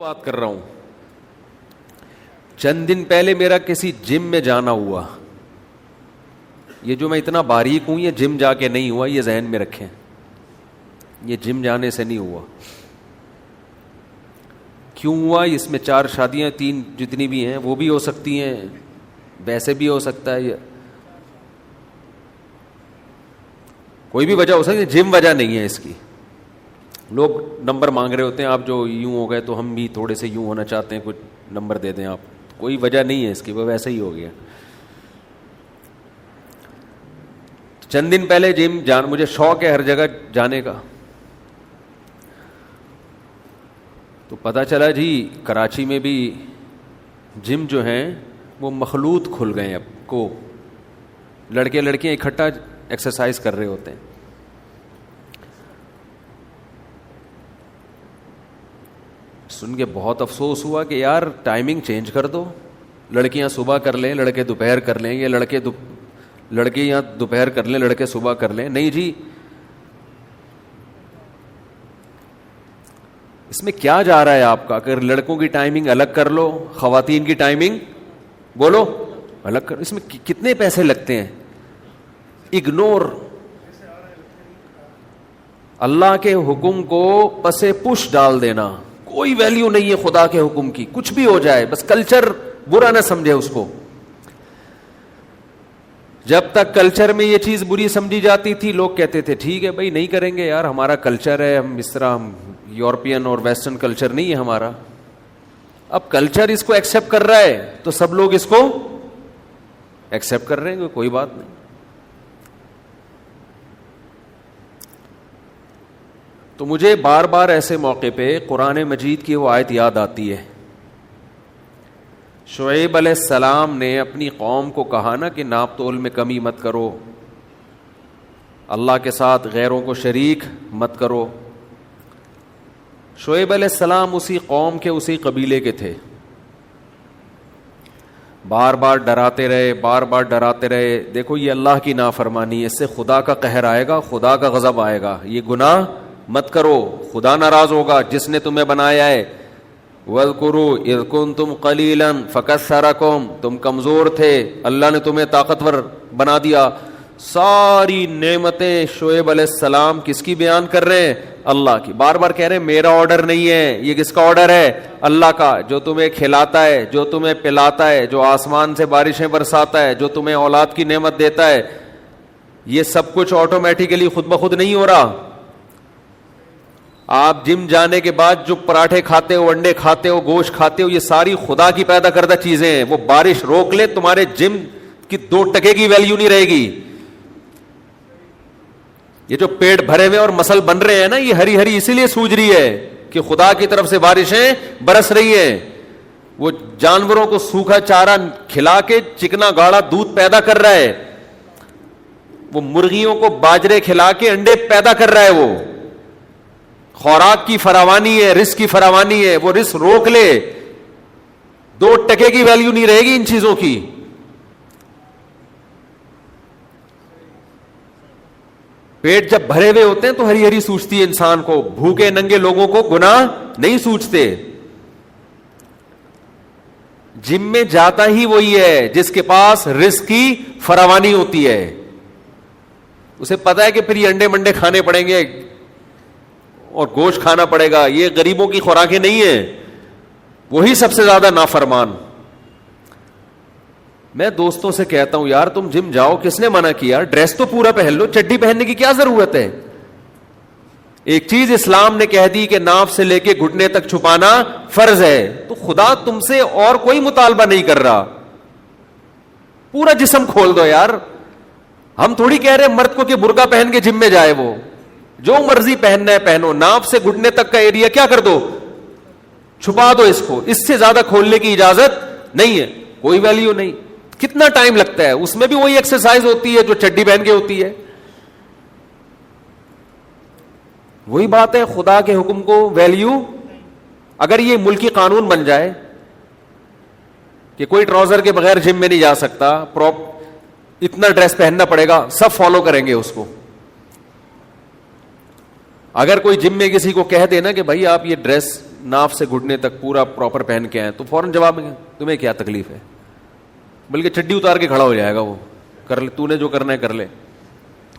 بات کر رہا ہوں. چند دن پہلے میرا کسی جم میں جانا ہوا. یہ جو میں اتنا باریک ہوں یہ جم جا کے نہیں ہوا, یہ ذہن میں رکھیں, یہ جم جانے سے نہیں ہوا. کیوں ہوا؟ اس میں 4 شادیاں 3 جتنی بھی ہیں وہ بھی ہو سکتی ہیں, ویسے بھی ہو سکتا ہے, کوئی بھی وجہ ہو سکتی ہے, جم وجہ نہیں ہے اس کی. لوگ نمبر مانگ رہے ہوتے ہیں, آپ جو یوں ہو گئے تو ہم بھی تھوڑے سے یوں ہونا چاہتے ہیں, کچھ نمبر دے دیں آپ. کوئی وجہ نہیں ہے اس کی, وہ ویسے ہی ہو گیا. چند دن پہلے جم مجھے شوق ہے ہر جگہ جانے کا, تو پتہ چلا جی کراچی میں بھی جم جو ہیں وہ مخلوط کھل گئے ہیں. اب کو لڑکے لڑکیاں اکٹھا ایکسرسائز کر رہے ہوتے ہیں. سن کے بہت افسوس ہوا کہ یار ٹائمنگ چینج کر دو, لڑکیاں صبح کر لیں, لڑکے دوپہر کر لیں, یا لڑکے یا دوپہر کر لیں, لڑکے صبح کر لیں. نہیں جی, اس میں کیا جا رہا ہے آپ کا؟ اگر لڑکوں کی ٹائمنگ الگ کر لو, خواتین کی ٹائمنگ بولو الگ کر, اس میں کتنے پیسے لگتے ہیں؟ اگنور. اللہ کے حکم کو پسے پش ڈال دینا, کوئی ویلیو نہیں ہے خدا کے حکم کی, کچھ بھی ہو جائے, بس کلچر برا نہ سمجھے اس کو. جب تک کلچر میں یہ چیز بری سمجھی جاتی تھی لوگ کہتے تھے ٹھیک ہے بھائی نہیں کریں گے یار, ہمارا کلچر ہے, ہم اس طرح, ہم یورپین اور ویسٹرن کلچر نہیں ہے ہمارا. اب کلچر اس کو ایکسیپٹ کر رہا ہے تو سب لوگ اس کو ایکسیپٹ کر رہے ہیں, کوئی بات نہیں. تو مجھے بار بار ایسے موقع پہ قرآن مجید کی وہ آیت یاد آتی ہے. شعیب علیہ السلام نے اپنی قوم کو کہا نا کہ ناپ تول میں کمی مت کرو, اللہ کے ساتھ غیروں کو شریک مت کرو. شعیب علیہ السلام اسی قوم کے, اسی قبیلے کے تھے. بار بار ڈراتے رہے, بار بار ڈراتے رہے. دیکھو یہ اللہ کی نافرمانی ہے, اس سے خدا کا قہر آئے گا, خدا کا غضب آئے گا. یہ گناہ مت کرو, خدا ناراض ہوگا جس نے تمہیں بنایا ہے. وَاذْكُرُوا إِذْ كُنْتُمْ قَلِيلًا فَكَثَّرَكُمْ, تم کمزور تھے, اللہ نے تمہیں طاقتور بنا دیا. ساری نعمتیں شعیب علیہ السلام کس کی بیان کر رہے ہیں؟ اللہ کی. بار بار کہہ رہے ہیں میرا آرڈر نہیں ہے, یہ کس کا آرڈر ہے؟ اللہ کا, جو تمہیں کھلاتا ہے, جو تمہیں پلاتا ہے, جو آسمان سے بارشیں برساتا ہے, جو تمہیں اولاد کی نعمت دیتا ہے. یہ سب کچھ آٹومیٹیکلی خود بخود نہیں ہو رہا. آپ جم جانے کے بعد جو پراٹھے کھاتے ہو, انڈے کھاتے ہو, گوشت کھاتے ہو, یہ ساری خدا کی پیدا کردہ چیزیں ہیں. وہ بارش روک لے, تمہارے جم کی 2 ٹکے کی ویلیو نہیں رہے گی. یہ جو پیٹ بھرے ہوئے اور مسل بن رہے ہیں نا, یہ ہری ہری اسی لیے سوج رہی ہے کہ خدا کی طرف سے بارشیں برس رہی ہیں. وہ جانوروں کو سوکھا چارہ کھلا کے چکنا گاڑا دودھ پیدا کر رہا ہے. وہ مرغیوں کو باجرے کھلا کے انڈے پیدا کر رہا ہے. وہ خوراک کی فراوانی ہے, رزق کی فراوانی ہے. وہ رزق روک لے, 2 ٹکے کی ویلیو نہیں رہے گی ان چیزوں کی. پیٹ جب بھرے ہوئے ہوتے ہیں تو ہری ہری سوچتی ہے انسان کو, بھوکے ننگے لوگوں کو گناہ نہیں سوچتے. جم میں جاتا ہی وہی ہے جس کے پاس رزق کی فراوانی ہوتی ہے. اسے پتا ہے کہ پھر یہ انڈے منڈے کھانے پڑیں گے اور گوشت کھانا پڑے گا, یہ غریبوں کی خوراکیں نہیں ہیں. وہی سب سے زیادہ نافرمان. میں دوستوں سے کہتا ہوں یار تم جم جاؤ, کس نے منع کیا؟ ڈریس تو پورا پہن لو, چڈی پہننے کی کیا ضرورت ہے؟ ایک چیز اسلام نے کہہ دی کہ ناف سے لے کے گھٹنے تک چھپانا فرض ہے, تو خدا تم سے اور کوئی مطالبہ نہیں کر رہا. پورا جسم کھول دو یار. ہم تھوڑی کہہ رہے مرد کو کہ برقع پہن کے جم میں جائے, وہ جو مرضی پہننا ہے پہنو, ناف سے گھٹنے تک کا ایریا کیا کر دو, چھپا دو اس کو. اس سے زیادہ کھولنے کی اجازت نہیں ہے, کوئی ویلیو نہیں. کتنا ٹائم لگتا ہے, اس میں بھی وہی ایکسرسائز ہوتی ہے جو چڈی پہن کے ہوتی ہے. وہی بات ہے, خدا کے حکم کو ویلیو. اگر یہ ملکی قانون بن جائے کہ کوئی ٹراؤزر کے بغیر جم میں نہیں جا سکتا, اتنا ڈریس پہننا پڑے گا, سب فالو کریں گے اس کو. اگر کوئی جم میں کسی کو کہہ دینا کہ بھائی آپ یہ ڈریس ناف سے گھٹنے تک پورا پراپر پہن کے آئے تو فوراً جواب میں تمہیں کیا تکلیف ہے, بلکہ چڈی اتار کے کھڑا ہو جائے گا وہ, کر لے تو نے جو کرنا ہے کر لے,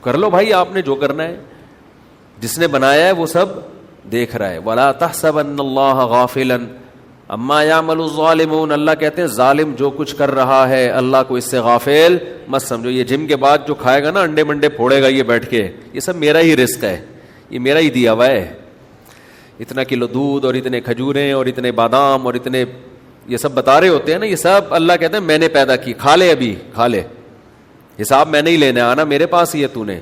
کر لو بھائی آپ نے جو کرنا ہے, جس نے بنایا ہے وہ سب دیکھ رہا ہے. وَلَا تَحْسَبَنَّ اللَّهَ غَافِلًا عَمَّا يَعْمَلُ الظَّالِمُونَ, اللہ کہتے ہیں ظالم جو کچھ کر رہا ہے اللہ کو اس سے غافل مت سمجھو. یہ جم کے بعد جو کھائے گا نا انڈے منڈے پھوڑے گا یہ بیٹھ کے, یہ سب میرا ہی رزق ہے, یہ میرا ہی دیا ہوا ہے. اتنا کلو دودھ اور اتنے کھجوریں اور اتنے بادام اور اتنے یہ سب بتا رہے ہوتے ہیں نا, یہ سب اللہ کہتے ہیں میں نے پیدا کی, کھا لے ابھی کھا لے, حساب میں نہیں لینا, آنا میرے پاس ہی ہے تو نے.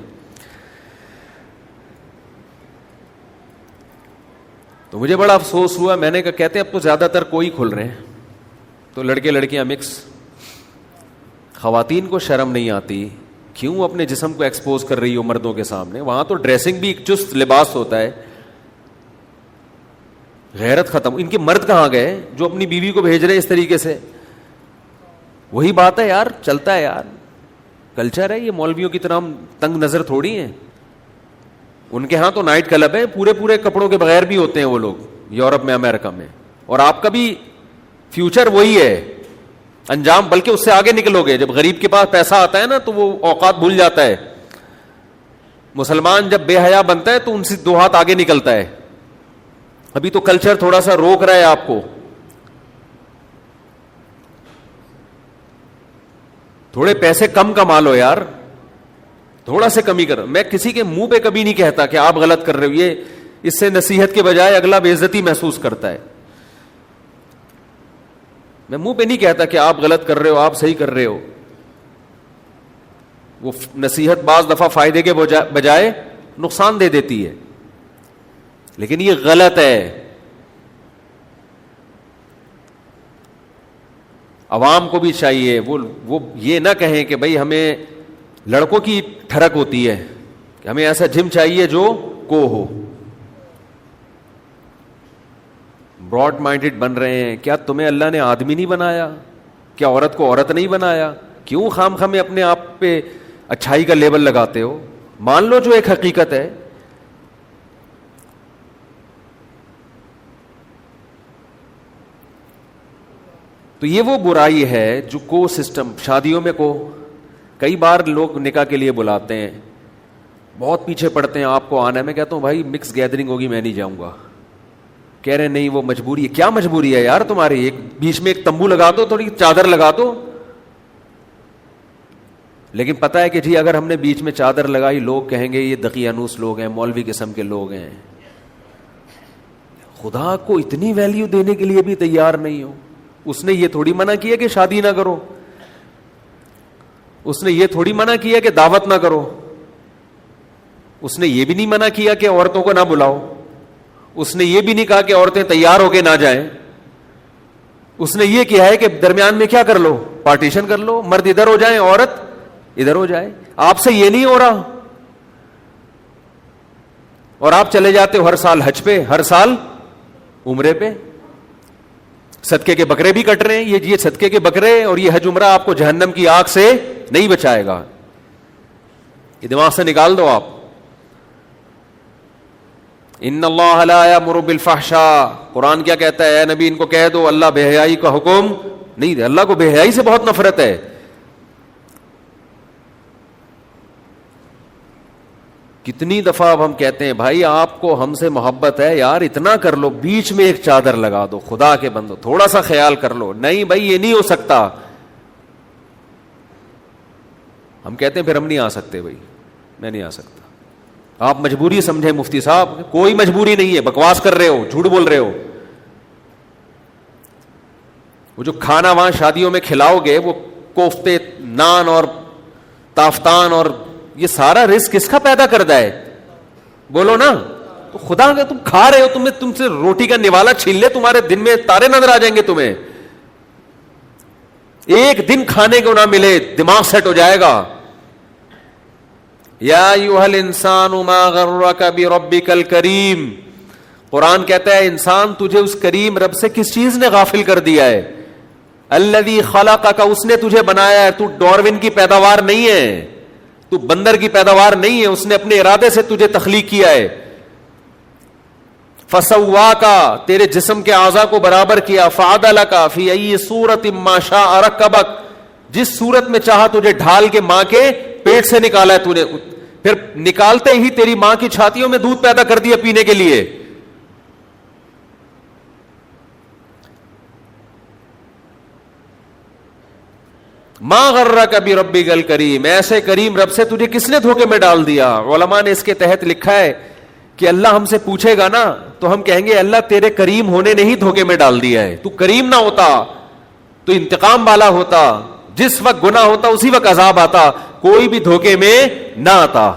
تو مجھے بڑا افسوس ہوا, میں نے کہا کہتے ہیں اب تو زیادہ تر کوئی کھل رہے ہیں, تو لڑکے لڑکیاں مکس. خواتین کو شرم نہیں آتی, کیوں اپنے جسم کو ایکسپوز کر رہی ہو مردوں کے سامنے؟ وہاں تو ڈریسنگ بھی ایک چست لباس ہوتا ہے, غیرت ختم. ان کے مرد کہاں گئے جو اپنی بیوی کو بھیج رہے اس طریقے سے؟ وہی بات ہے یار, چلتا ہے یار, کلچر ہے یہ. مولویوں کی طرح ہم تنگ نظر تھوڑی ہیں. ان کے ہاں تو نائٹ کلب ہے, پورے پورے کپڑوں کے بغیر بھی ہوتے ہیں وہ لوگ یورپ میں, امریکہ میں. اور آپ کا بھی فیوچر وہی ہے, انجام بلکہ اس سے آگے نکلو گے. جب غریب کے پاس پیسہ آتا ہے نا تو وہ اوقات بھول جاتا ہے. مسلمان جب بے حیا بنتا ہے تو ان سے 2 ہاتھ آگے نکلتا ہے. ابھی تو کلچر تھوڑا سا روک رہا ہے آپ کو. تھوڑے پیسے کم کما لو یار, تھوڑا سے کمی کرو. میں کسی کے منہ پہ کبھی نہیں کہتا کہ آپ غلط کر رہے ہو, یہ اس سے نصیحت کے بجائے اگلا بے عزتی محسوس کرتا ہے. میں منہ پہ نہیں کہتا کہ آپ غلط کر رہے ہو, آپ صحیح کر رہے ہو. وہ نصیحت بعض دفعہ فائدے کے بجائے نقصان دے دیتی ہے, لیکن یہ غلط ہے. عوام کو بھی چاہیے وہ یہ نہ کہیں کہ بھئی ہمیں لڑکوں کی ٹھڑک ہوتی ہے کہ ہمیں ایسا جم چاہیے جو کو ہو. براڈ مائنڈڈ بن رہے ہیں. کیا تمہیں اللہ نے آدمی نہیں بنایا؟ کیا عورت کو عورت نہیں بنایا؟ کیوں خام خامے اپنے آپ پہ اچھائی کا لیبل لگاتے ہو؟ مان لو جو ایک حقیقت ہے. تو یہ وہ برائی ہے جو کو سسٹم شادیوں میں کئی بار لوگ نکاح کے لیے بلاتے ہیں, بہت پیچھے پڑتے ہیں آپ کو آنا ہے. میں کہتا ہوں بھائی مکس گیدرنگ ہوگی میں نہیں جاؤں گا. کہہ رہے نہیں وہ مجبوری ہے. کیا مجبوری ہے یار تمہاری؟ ایک بیچ میں ایک تمبو لگا دو, تھوڑی چادر لگا دو. لیکن پتہ ہے کہ جی اگر ہم نے بیچ میں چادر لگائی لوگ کہیں گے یہ دقیانوس لوگ ہیں, مولوی قسم کے لوگ ہیں. خدا کو اتنی ویلیو دینے کے لیے بھی تیار نہیں ہو. اس نے یہ تھوڑی منع کیا کہ شادی نہ کرو, اس نے یہ تھوڑی منع کیا کہ دعوت نہ کرو, اس نے یہ بھی نہیں منع کیا کہ عورتوں کو نہ بلاؤ, اس نے یہ بھی نہیں کہا کہ عورتیں تیار ہو کے نہ جائیں. اس نے یہ کیا ہے کہ درمیان میں کیا کر لو, پارٹیشن کر لو, مرد ادھر ہو جائیں عورت ادھر ہو جائے. آپ سے یہ نہیں ہو رہا, اور آپ چلے جاتے ہو ہر سال حج پہ, ہر سال عمرے پہ. صدقے کے بکرے بھی کٹ رہے ہیں. یہ صدقے کے بکرے اور یہ حج عمرہ آپ کو جہنم کی آگ سے نہیں بچائے گا. یہ دماغ سے نکال دو آپ. ان اللہ لا یامر بالفحشاء, قرآن کیا کہتا ہے؟ اے نبی ان کو کہہ دو اللہ بے حیائی کا حکم نہیں دے. اللہ کو بے حیائی سے بہت نفرت ہے. کتنی دفعہ اب ہم کہتے ہیں بھائی آپ کو ہم سے محبت ہے یار, اتنا کر لو, بیچ میں ایک چادر لگا دو, خدا کے بندو تھوڑا سا خیال کر لو. نہیں بھائی یہ نہیں ہو سکتا. ہم کہتے ہیں پھر ہم نہیں آ سکتے. بھائی میں نہیں آ سکتا. آپ مجبوری سمجھیں مفتی صاحب, کوئی مجبوری نہیں ہے. بکواس کر رہے ہو, جھوٹ بول رہے ہو. وہ جو کھانا وہاں شادیوں میں کھلاؤ گے, وہ کوفتے, نان اور تافتان اور یہ سارا رزق کس کا پیدا کرتا ہے؟ بولو نا. تو خدا کا تم کھا رہے ہو, تم سے روٹی کا نوالا چھین لے, تمہارے دن میں تارے نظر آ جائیں گے تمہیں. ایک دن کھانے کو نہ ملے دماغ سیٹ ہو جائے گا. یا ایھا الانسان ما غرک بربک الکریم, قرآن کہتا ہے انسان تجھے اس کریم رب سے کس چیز نے غافل کر دیا ہے؟ الذی خلقک, اس نے تجھے بنایا ہے. تو ڈارون کی پیداوار نہیں ہے, تو بندر کی پیداوار نہیں ہے, اس نے اپنے ارادے سے تجھے تخلیق کیا ہے. فسواکا تیرے جسم کے اعضاء کو برابر کیا، فعدلکا فی ای صورت ما شاء رکبک جس صورت میں چاہا تجھے ڈھال کے ماں کے پیٹ سے نکالا ہے تو نے، پھر نکالتے ہی تیری ماں کی چھاتیوں میں دودھ پیدا کر دیا پینے کے لیے. ما غرک بربک الکریم، ایسے کریم رب سے تجھے کس نے دھوکے میں ڈال دیا. علماء نے اس کے تحت لکھا ہے کہ اللہ ہم سے پوچھے گا نا تو ہم کہیں گے اللہ تیرے کریم ہونے نے ہی دھوکے میں ڈال دیا ہے، تو کریم نہ ہوتا تو انتقام والا ہوتا، جس وقت گناہ ہوتا اسی وقت عذاب آتا، کوئی بھی دھوکے میں نہ آتا.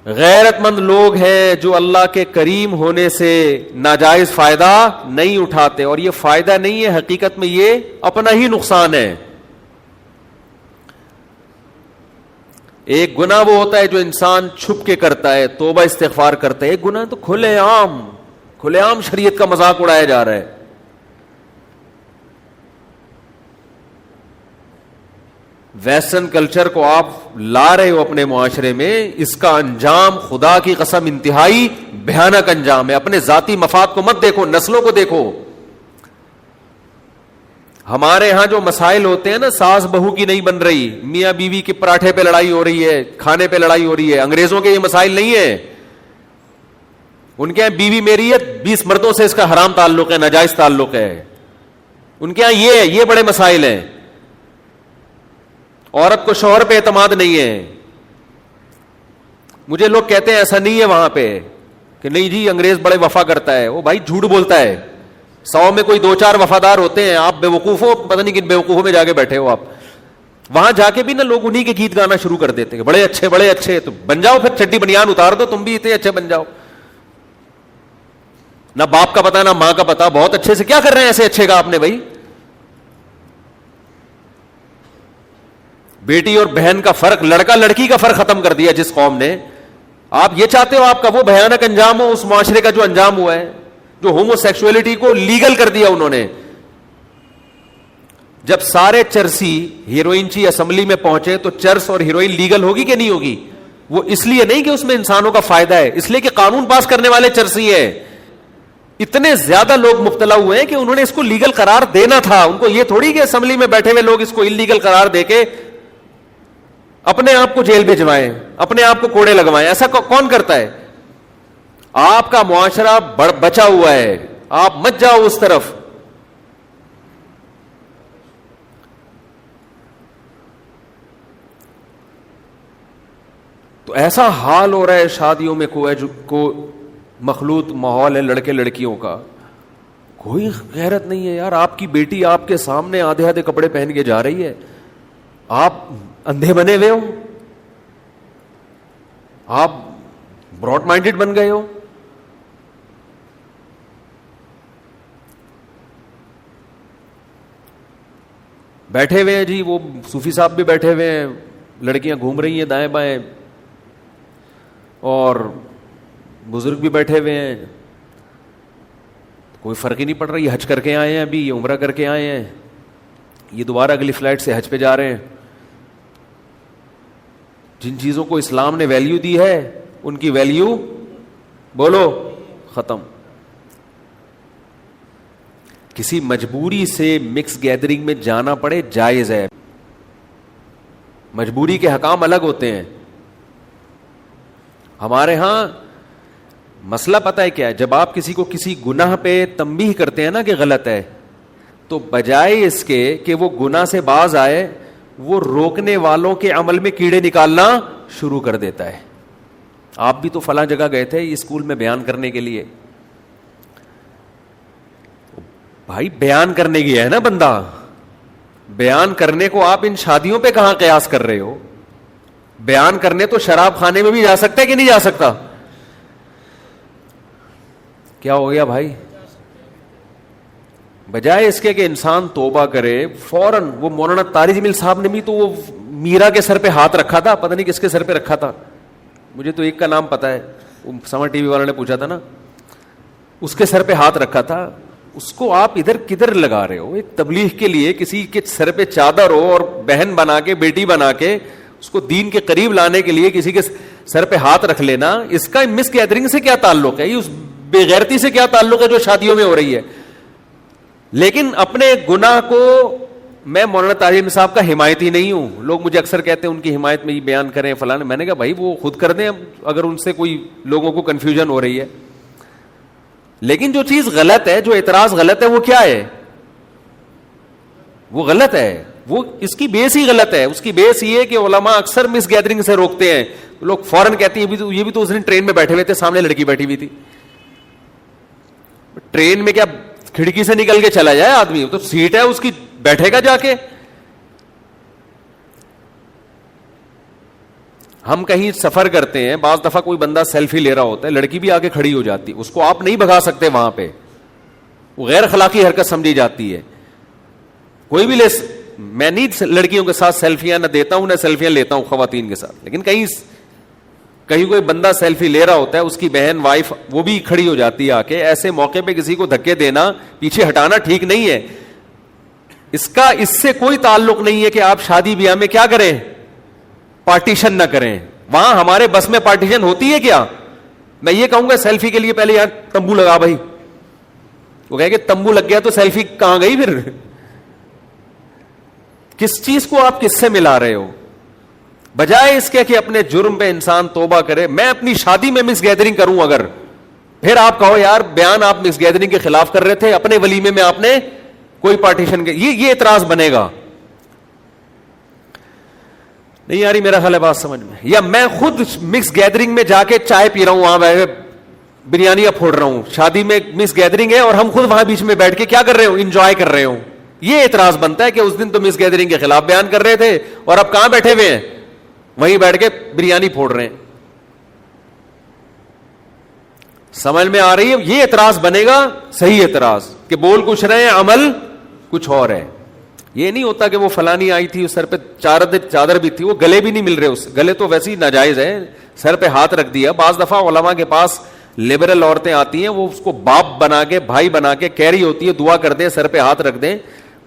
غیرت مند لوگ ہیں جو اللہ کے کریم ہونے سے ناجائز فائدہ نہیں اٹھاتے، اور یہ فائدہ نہیں ہے، حقیقت میں یہ اپنا ہی نقصان ہے. ایک گناہ وہ ہوتا ہے جو انسان چھپ کے کرتا ہے، توبہ استغفار کرتا ہے. ایک گناہ تو کھلے عام شریعت کا مذاق اڑایا جا رہا ہے. ویسٹرن کلچر کو آپ لا رہے ہو اپنے معاشرے میں، اس کا انجام خدا کی قسم انتہائی بھیانک انجام ہے. اپنے ذاتی مفاد کو مت دیکھو، نسلوں کو دیکھو. ہمارے ہاں جو مسائل ہوتے ہیں نا، ساس بہو کی نہیں بن رہی، میاں بیوی کے پراٹھے پہ لڑائی ہو رہی ہے، کھانے پہ لڑائی ہو رہی ہے. انگریزوں کے یہ مسائل نہیں ہے. ان کے یہاں بیوی میری ہے، 20 مردوں سے اس کا حرام تعلق ہے، ناجائز تعلق ہے. ان کے یہاں یہ بڑے مسائل ہیں. عورت کو شوہر پہ اعتماد نہیں ہے. مجھے لوگ کہتے ہیں ایسا نہیں ہے وہاں پہ کہ نہیں جی انگریز بڑے وفا کرتا ہے. وہ بھائی جھوٹ بولتا ہے. 100 میں کوئی 2-4 وفادار ہوتے ہیں. آپ بے وقوف ہو، پتہ نہیں کن بے وقوفوں میں جا کے بیٹھے ہو آپ. وہاں جا کے بھی نا لوگ انہی کے گیت گانا شروع کر دیتے ہیں، بڑے اچھے. تو بن جاؤ پھر، چڈی بنیان اتار دو، تم بھی اتنے اچھے بن جاؤ. نہ باپ کا پتا نہ ماں کا پتا، بہت اچھے سے کیا کر رہے ہیں ایسے اچھے کا آپ نے بھائی. بیٹی اور بہن کا فرق، لڑکا لڑکی کا فرق ختم کر دیا جس قوم نے. آپ یہ چاہتے ہو آپ کا وہ بھیانک انجام ہو اس معاشرے کا جو انجام ہوا ہے، جو ہومو سیکسولیٹی کو لیگل کر دیا انہوں نے. جب سارے چرسی ہیروئن کی اسمبلی میں پہنچے تو چرس اور ہیروئن لیگل ہوگی کہ نہیں ہوگی؟ وہ اس لیے نہیں کہ اس میں انسانوں کا فائدہ ہے، اس لیے کہ قانون پاس کرنے والے چرسی ہے. اتنے زیادہ لوگ مبتلا ہوئے ہیں کہ انہوں نے اس کو لیگل قرار دینا تھا. ان کو یہ تھوڑی کہ اسمبلی میں بیٹھے ہوئے لوگ اس کو انلیگل قرار دے کے اپنے آپ کو جیل بھجوائیں، اپنے آپ کو کوڑے لگوائیں. ایسا کون کرتا ہے؟ آپ کا معاشرہ بچا ہوا ہے، آپ مت جاؤ اس طرف. تو ایسا حال ہو رہا ہے شادیوں میں، کو مخلوط ماحول ہے لڑکے لڑکیوں کا. کوئی غیرت نہیں ہے یار. آپ کی بیٹی آپ کے سامنے آدھے کپڑے پہن کے جا رہی ہے، آپ اندھے بنے ہوئے ہو، آپ براڈ مائنڈڈ بن گئے ہو. بیٹھے ہوئے ہیں جی، وہ صوفی صاحب بھی بیٹھے ہوئے ہیں، لڑکیاں گھوم رہی ہیں دائیں بائیں، اور بزرگ بھی بیٹھے ہوئے ہیں. کوئی فرق ہی نہیں پڑ رہا. یہ حج کر کے آئے ہیں، ابھی یہ عمرہ کر کے آئے ہیں، یہ دوبارہ اگلی فلائٹ سے حج پہ جا رہے ہیں. جن چیزوں کو اسلام نے ویلیو دی ہے ان کی ویلیو بولو ختم. کسی مجبوری سے مکس گیدرنگ میں جانا پڑے جائز ہے. مجبوری کے حکام الگ ہوتے ہیں. ہمارے ہاں مسئلہ پتہ ہے کیا ہے؟ جب آپ کسی کو کسی گناہ پہ تنبیہ کرتے ہیں نا کہ غلط ہے، تو بجائے اس کے کہ وہ گناہ سے باز آئے، وہ روکنے والوں کے عمل میں کیڑے نکالنا شروع کر دیتا ہے. آپ بھی تو فلاں جگہ گئے تھے اسکول میں بیان کرنے کے لیے. بھائی بیان کرنے گیا ہے نا بندہ، بیان کرنے کو آپ ان شادیوں پہ کہاں قیاس کر رہے ہو؟ بیان کرنے تو شراب خانے میں بھی جا سکتا ہے کہ نہیں جا سکتا؟ کیا ہو گیا بھائی؟ بجائے اس کے کہ انسان توبہ کرے فوراً. وہ مولانا طارق جمیل صاحب نے بھی تو وہ میرا کے سر پہ ہاتھ رکھا تھا، پتہ نہیں کس کے سر پہ رکھا تھا، مجھے تو ایک کا نام پتا ہے، وہ سمر ٹی وی والے نے پوچھا تھا نا، اس کے سر پہ ہاتھ رکھا تھا. اس کو آپ ادھر کدھر لگا رہے ہو؟ ایک تبلیغ کے لیے کسی کے سر پہ چادر ہو اور بہن بنا کے بیٹی بنا کے اس کو دین کے قریب لانے کے لیے کسی کے سر پہ ہاتھ رکھ لینا، اس کا مس گیدرنگ سے کیا تعلق ہے؟ یہ اس بے غیرتی سے کیا تعلق ہے جو شادیوں میں ہو رہی ہے؟ لیکن اپنے گناہ کو، میں مولانا طاہر صاحب کا حمایتی نہیں ہوں، لوگ مجھے اکثر کہتے ہیں ان کی حمایت میں یہ بیان کریں فلاں، میں نے کہا بھائی وہ خود کر دیں اگر ان سے کوئی لوگوں کو کنفیوژن ہو رہی ہے. لیکن جو چیز غلط ہے، جو اعتراض غلط ہے، وہ کیا ہے؟ وہ غلط ہے، وہ اس کی بیس ہی غلط ہے. اس کی بیس یہ ہے کہ علماء اکثر مس گیدرنگ سے روکتے ہیں. لوگ فوراً کہتے ہیں یہ بھی تو اس دن ٹرین میں بیٹھے ہوئے تھے، سامنے لڑکی بیٹھی ہوئی تھی. ٹرین میں کیا کھڑکی سے نکل کے چلا جائے آدمی؟ تو سیٹ ہے اس کی، بیٹھے گا جا کے. ہم کہیں سفر کرتے ہیں، بعض دفعہ کوئی بندہ سیلفی لے رہا ہوتا ہے، لڑکی بھی آگے کھڑی ہو جاتی، اس کو آپ نہیں بھگا سکتے وہاں پہ، وہ غیر اخلاقی حرکت سمجھی جاتی ہے. کوئی بھی میں نہیں لڑکیوں کے ساتھ سیلفیاں نہ دیتا ہوں نہ سیلفیاں لیتا ہوں خواتین کے ساتھ، لیکن کہیں کوئی بندہ سیلفی لے رہا ہوتا ہے، اس کی بہن وائف وہ بھی کھڑی ہو جاتی ہے آ کے، ایسے موقع پہ کسی کو دھکے دینا، پیچھے ہٹانا ٹھیک نہیں ہے. اس سے کوئی تعلق نہیں ہے کہ آپ شادی بیاہ میں کیا کریں، پارٹیشن نہ کریں. وہاں ہمارے بس میں پارٹیشن ہوتی ہے کیا؟ میں یہ کہوں گا سیلفی کے لیے پہلے یار تمبو لگا بھائی، وہ کہے کہ تمبو لگ گیا تو سیلفی کہاں گئی پھر؟ کس چیز کو آپ کس سے ملا رہے ہو؟ بجائے اس کے کہ اپنے جرم پہ انسان توبہ کرے. میں اپنی شادی میں مس گیدرنگ کروں اگر، پھر آپ کہو یار بیان آپ مس گیدرنگ کے خلاف کر رہے تھے، اپنے ولیمے میں آپ نے کوئی پارٹیشن کے، یہ اعتراض بنے گا. نہیں یاری میرا خیال ہے بات سمجھ میں. یا میں خود مکس گیدرنگ میں جا کے چائے پی رہا ہوں، وہاں بیٹھے بریانیاں پھوڑ رہا ہوں، شادی میں مکس گیدرنگ ہے اور ہم خود وہاں بیچ میں بیٹھ کے کیا کر رہے ہوں، انجوائے کر رہے ہوں. یہ اعتراض بنتا ہے کہ اس دن تو مکس گیدرنگ کے خلاف بیان کر رہے تھے اور اب کہاں بیٹھے ہوئے ہیں، وہیں بیٹھ کے بریانی پھوڑ رہے ہیں. سمجھ میں آ رہی ہے؟ یہ اعتراض بنے گا صحیح اعتراض کہ بول کچھ رہے ہیں عمل کچھ اور ہے. یہ نہیں ہوتا کہ وہ فلانی آئی تھی، اس سر پہ چادر بھی تھی، وہ گلے بھی نہیں مل رہے، اس گلے تو ویسے ہی ناجائز ہے، سر پہ ہاتھ رکھ دیا. بعض دفعہ علماء کے پاس لبرل عورتیں آتی ہیں، وہ اس کو باپ بنا کے بھائی بنا کے کہہ رہی ہوتی ہے دعا کر دیں، سر پہ ہاتھ رکھ دیں.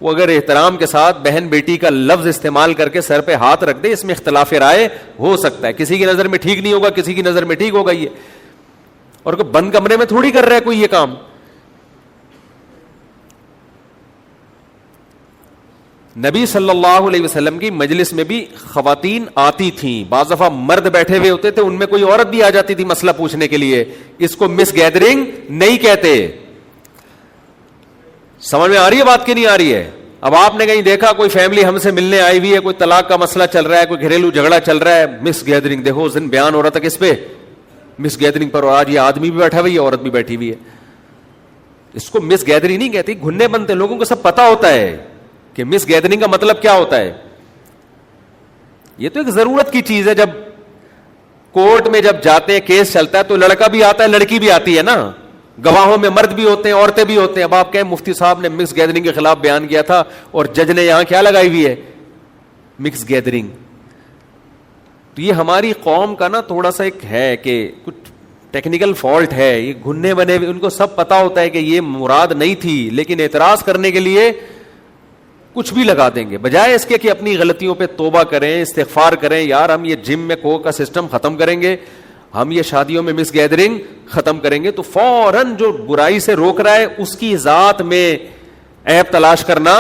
وہ اگر احترام کے ساتھ بہن بیٹی کا لفظ استعمال کر کے سر پہ ہاتھ رکھ دے، اس میں اختلاف رائے ہو سکتا ہے، کسی کی نظر میں ٹھیک نہیں ہوگا، کسی کی نظر میں ٹھیک ہوگا. یہ اور کوئی بند کمرے میں تھوڑی کر رہا ہے کوئی یہ کام. نبی صلی اللہ علیہ وسلم کی مجلس میں بھی خواتین آتی تھیں، بعض دفعہ مرد بیٹھے ہوئے ہوتے تھے، ان میں کوئی عورت بھی آ جاتی تھی مسئلہ پوچھنے کے لیے. اس کو مس گیدرنگ نہیں کہتے. سمجھ میں آ رہی ہے بات کی نہیں آ رہی ہے؟ اب آپ نے کہیں دیکھا کوئی فیملی ہم سے ملنے آئی ہوئی ہے، کوئی طلاق کا مسئلہ چل رہا ہے، کوئی گھریلو جھگڑا چل رہا ہے، مس گیدرنگ. دیکھو اس دن بیان ہو رہا تھا کس پہ، مس گیدرنگ پر، اور آج یہ آدمی بھی بیٹھا ہوئی ہے، عورت بھی بیٹھی ہوئی ہے. اس کو مس گیدرنگ نہیں کہتی، گھننے بنتے. لوگوں کو سب پتا ہوتا ہے کہ مس گیدرنگ کا مطلب کیا ہوتا ہے. یہ تو ایک ضرورت کی چیز ہے. جب کورٹ میں جب جاتے ہیں کیس چلتا ہے تو لڑکا بھی آتا ہے لڑکی بھی آتی ہے نا، گواہوں میں مرد بھی ہوتے ہیں عورتیں بھی ہوتے ہیں. اب آپ کہیں مفتی صاحب نے مکس گیدرنگ کے خلاف بیان کیا تھا اور جج نے یہاں کیا لگائی ہوئی ہے، مکس گیدرنگ. تو یہ ہماری قوم کا نا تھوڑا سا ایک ہے کہ کچھ ٹیکنیکل فالٹ ہے. یہ گھننے بنے ان کو سب پتا ہوتا ہے کہ یہ مراد نہیں تھی، لیکن اعتراض کرنے کے لیے کچھ بھی لگا دیں گے، بجائے اس کے کہ اپنی غلطیوں پہ توبہ کریں، استغفار کریں. یار ہم یہ جم میں کوک کا سسٹم ختم کریں گے، ہم یہ شادیوں میں مس گیدرنگ ختم کریں گے. تو فوراً جو برائی سے روک رہا ہے اس کی ذات میں عیب تلاش کرنا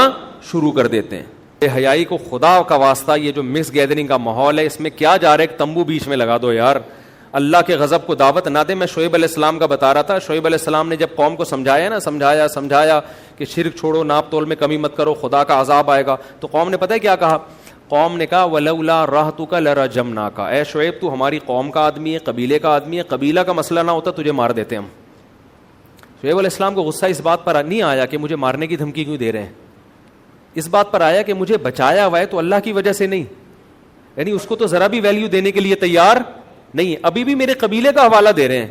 شروع کر دیتے ہیں. حیائی کو خدا کا واسطہ، یہ جو مس گیدرنگ کا ماحول ہے اس میں کیا جا رہا ہے، ایک تمبو بیچ میں لگا دو یار، اللہ کے غضب کو دعوت نہ دے. میں شعیب علیہ السلام کا بتا رہا تھا، شعیب علیہ السلام نے جب قوم کو سمجھایا کہ شرک چھوڑو، ناپ تول میں کمی مت کرو، خدا کا عذاب آئے گا، تو قوم نے پتہ ہے کیا کہا؟ قوم نے کہا وَلَوْلَا رَحْتُكَ لَرَجَمْنَاكَ. اے شعیب تو ہماری قوم کا آدمی ہے، قبیلے کا آدمی ہے، قبیلہ کا مسئلہ نہ ہوتا تجھے مار دیتے ہم. شعیب علیہ السلام کو غصہ اس بات پر نہیں آیا کہ مجھے مارنے کی دھمکی کیوں دے رہے ہیں، اس بات پر آیا کہ مجھے بچایا ہوا ہے تو اللہ کی وجہ سے نہیں، یعنی اس کو تو ذرا بھی ویلیو دینے کے لیے تیار نہیں. ابھی بھی میرے قبیلے کا حوالہ دے رہے ہیں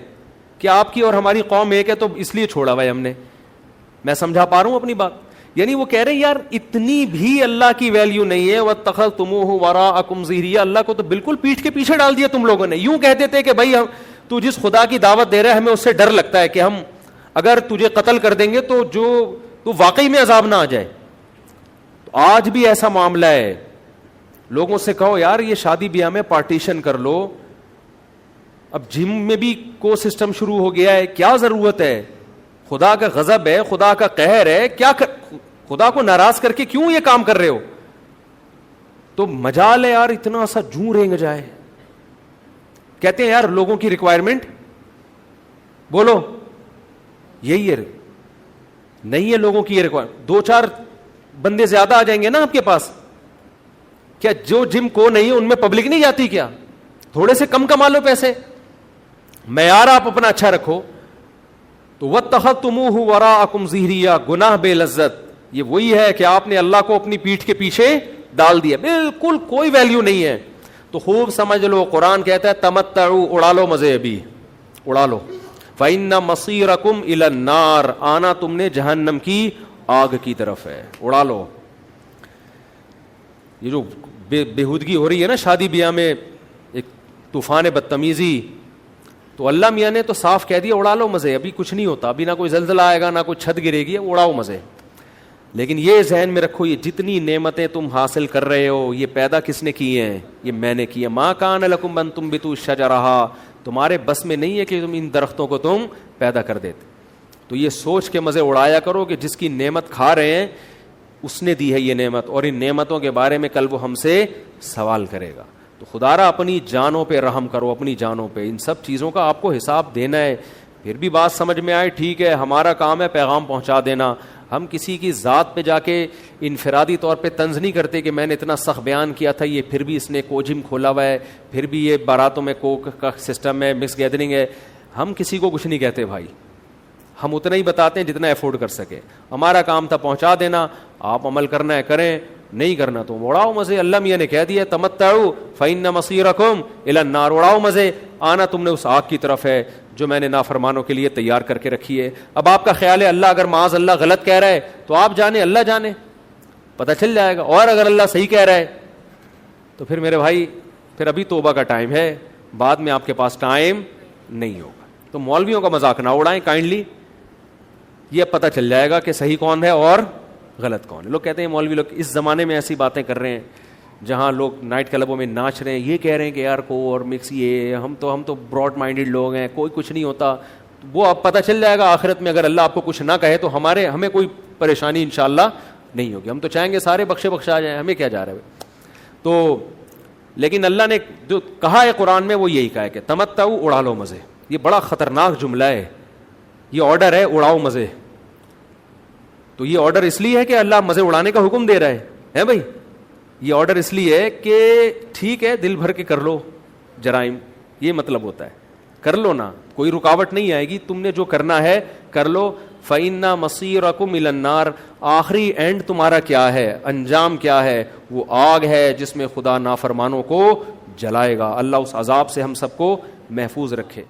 کہ آپ کی اور ہماری قوم ایک ہے تو اس لیے چھوڑا ہوا ہے ہم نے. میں سمجھا پا رہا ہوں اپنی بات؟ یعنی وہ کہہ رہے ہیں یار اتنی بھی اللہ کی ویلیو نہیں ہے. وَاتَّخَذْتُمُوهُ وَرَاءَكُمْ ظِهْرِيًّا. اللہ کو تو بالکل پیٹھ کے پیچھے ڈال دیا تم لوگوں نے. یوں کہتے تھے کہ بھائی تو جس خدا کی دعوت دے رہا ہے ہمیں اس سے ڈر لگتا ہے کہ ہم اگر تجھے قتل کر دیں گے تو تو واقعی میں عذاب نہ آ جائے. تو آج بھی ایسا معاملہ ہے. لوگوں سے کہو یار یہ شادی بیاہ میں پارٹیشن کر لو, اب جم میں بھی کو سسٹم شروع ہو گیا ہے, کیا ضرورت ہے؟ خدا کا غضب ہے, خدا کا قہر ہے, کیا خدا کو ناراض کر کے کیوں یہ کام کر رہے ہو؟ تو مجال ہے یار اتنا سا جوں رینگ جائے. کہتے ہیں یار لوگوں کی ریکوائرمنٹ بولو یہی ہے, نہیں ہے لوگوں کی یہ ریکوائرمنٹ. 2-4 بندے زیادہ آ جائیں گے نا آپ کے پاس, کیا جو جم کو نہیں ہے ان میں پبلک نہیں جاتی کیا؟ تھوڑے سے کم کما لو پیسے, معیار آپ اپنا اچھا رکھو. تو وَاتَّخَذْتُمُوهُ وَرَاءَكُمْ ظِهْرِيًّا, گناہ بے لذت, یہ وہی ہے کہ آپ نے اللہ کو اپنی پیٹھ کے پیچھے ڈال دیا, بالکل کوئی ویلیو نہیں ہے. تو خوب سمجھ لو, قرآن کہتا ہے تمتعوا, اڑا لو مزے, ابھی اڑا لو. فَإِنَّ مَصِيرَكُمْ إِلَى النَّارِ, آنا تم نے جہنم کی آگ کی طرف ہے, اڑا لو. یہ جو بےہودگی ہو رہی ہے نا شادی بیاہ میں, ایک طوفان بدتمیزی, تو اللہ میاں نے تو صاف کہہ دیا اڑا لو مزے, ابھی کچھ نہیں ہوتا, ابھی نہ کوئی زلزلہ آئے گا نہ کوئی چھت گرے گی, اڑاؤ مزے. لیکن یہ ذہن میں رکھو, یہ جتنی نعمتیں تم حاصل کر رہے ہو یہ پیدا کس نے کی ہیں؟ یہ میں نے کی ہے. ما کان لکم ان تنبتوا الشجرہ, تمہارے بس میں نہیں ہے کہ تم ان درختوں کو تم پیدا کر دیتے. تو یہ سوچ کے مزے اڑایا کرو کہ جس کی نعمت کھا رہے ہیں اس نے دی ہے یہ نعمت, اور ان نعمتوں کے بارے میں کل وہ ہم سے سوال کرے گا. تو خدا را اپنی جانوں پہ رحم کرو, اپنی جانوں پہ. ان سب چیزوں کا آپ کو حساب دینا ہے. پھر بھی بات سمجھ میں آئے ٹھیک ہے, ہمارا کام ہے پیغام پہنچا دینا. ہم کسی کی ذات پہ جا کے انفرادی طور پہ طنز نہیں کرتے کہ میں نے اتنا سخت بیان کیا تھا, یہ پھر بھی اس نے کوجم کھولا ہوا ہے, پھر بھی یہ باراتوں میں کوک کا سسٹم ہے, مکس گیدرنگ ہے. ہم کسی کو کچھ نہیں کہتے بھائی, ہم اتنا ہی بتاتے ہیں جتنا افورڈ کر سکے. ہمارا کام تھا پہنچا دینا, آپ عمل کرنا ہے کریں, نہیں کرنا تو اڑاؤ مزے. اللہ میاں نے کہہ دیا تمتعوا فإن مصيركم إلى النار, اڑاؤ مزے, آنا تم نے اس آگ کی طرف ہے جو میں نے نافرمانوں کے لیے تیار کر کے رکھی ہے. اب آپ کا خیال ہے اللہ اگر معاذ اللہ غلط کہہ رہا ہے تو آپ جانے, اللہ جانے, پتہ چل جائے گا. اور اگر اللہ صحیح کہہ رہا ہے تو پھر میرے بھائی پھر ابھی توبہ کا ٹائم ہے, بعد میں آپ کے پاس ٹائم نہیں ہوگا. تو مولویوں کا مذاق نہ اڑائیں کائنڈلی, یہ پتہ چل جائے گا کہ صحیح کون ہے اور غلط کون ہے. لوگ کہتے ہیں مولوی لوگ اس زمانے میں ایسی باتیں کر رہے ہیں جہاں لوگ نائٹ کلبوں میں ناچ رہے ہیں, یہ کہہ رہے ہیں کہ یار کو اور مکس, یہ ہم تو براڈ مائنڈیڈ لوگ ہیں, کوئی کچھ نہیں ہوتا. وہ اب پتہ چل جائے گا آخرت میں, اگر اللہ آپ کو کچھ نہ کہے تو ہمیں کوئی پریشانی انشاءاللہ نہیں ہوگی. ہم تو چاہیں گے سارے بخشا جائیں, ہمیں کیا جا رہا ہے. تو لیکن اللہ نے جو کہا ہے قرآن میں وہ یہی کہا ہے کہ تمتعوا, اڑا لو مزے. یہ بڑا خطرناک جملہ ہے, یہ آرڈر ہے اڑاؤ مزے. تو یہ آرڈر اس لیے ہے کہ اللہ مزے اڑانے کا حکم دے رہا ہے بھائی. یہ آرڈر اس لیے ہے کہ ٹھیک ہے دل بھر کے کر لو جرائم, یہ مطلب ہوتا ہے, کر لو نا, کوئی رکاوٹ نہیں آئے گی, تم نے جو کرنا ہے کر لو. فَإِنَّ مَصِيرَكُمْ إِلَى النَّارِ, آخری اینڈ تمہارا کیا ہے, انجام کیا ہے, وہ آگ ہے جس میں خدا نافرمانوں کو جلائے گا. اللہ اس عذاب سے ہم سب کو محفوظ رکھے.